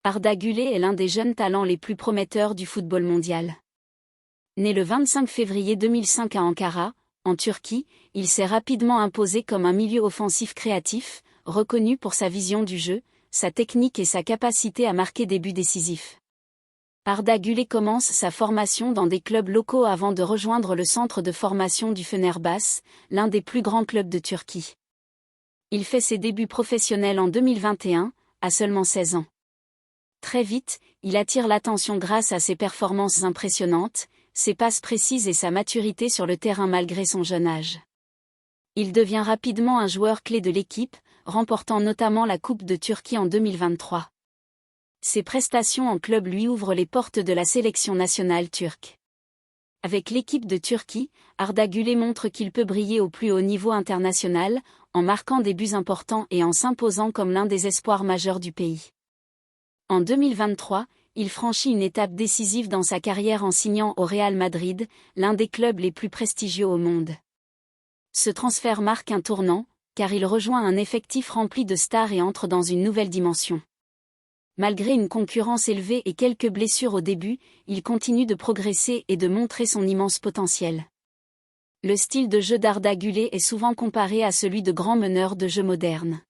Arda Güler est l'un des jeunes talents les plus prometteurs du football mondial. Né le 25 février 2005 à Ankara, en Turquie, il s'est rapidement imposé comme un milieu offensif créatif, reconnu pour sa vision du jeu, sa technique et sa capacité à marquer des buts décisifs. Arda Güler commence sa formation dans des clubs locaux avant de rejoindre le centre de formation du Fenerbahçe, l'un des plus grands clubs de Turquie. Il fait ses débuts professionnels en 2021, à seulement 16 ans. Très vite, il attire l'attention grâce à ses performances impressionnantes, ses passes précises et sa maturité sur le terrain malgré son jeune âge. Il devient rapidement un joueur clé de l'équipe, remportant notamment la Coupe de Turquie en 2023. Ses prestations en club lui ouvrent les portes de la sélection nationale turque. Avec l'équipe de Turquie, Arda Güler montre qu'il peut briller au plus haut niveau international, en marquant des buts importants et en s'imposant comme l'un des espoirs majeurs du pays. En 2023, il franchit une étape décisive dans sa carrière en signant au Real Madrid, l'un des clubs les plus prestigieux au monde. Ce transfert marque un tournant, car il rejoint un effectif rempli de stars et entre dans une nouvelle dimension. Malgré une concurrence élevée et quelques blessures au début, il continue de progresser et de montrer son immense potentiel. Le style de jeu d'Arda Güler est souvent comparé à celui de grands meneurs de jeu modernes.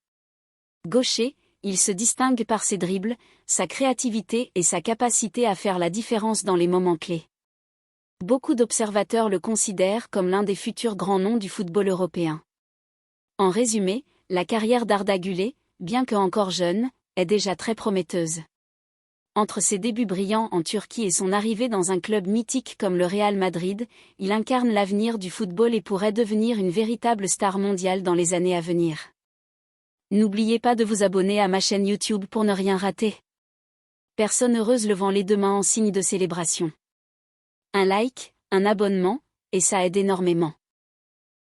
Gaucher, il se distingue par ses dribbles, sa créativité et sa capacité à faire la différence dans les moments clés. Beaucoup d'observateurs le considèrent comme l'un des futurs grands noms du football européen. En résumé, la carrière d'Arda Güler, bien que encore jeune, est déjà très prometteuse. Entre ses débuts brillants en Turquie et son arrivée dans un club mythique comme le Real Madrid, il incarne l'avenir du football et pourrait devenir une véritable star mondiale dans les années à venir. N'oubliez pas de vous abonner à ma chaîne YouTube pour ne rien rater. Personne heureuse levant les deux mains en signe de célébration. Un like, un abonnement, et ça aide énormément.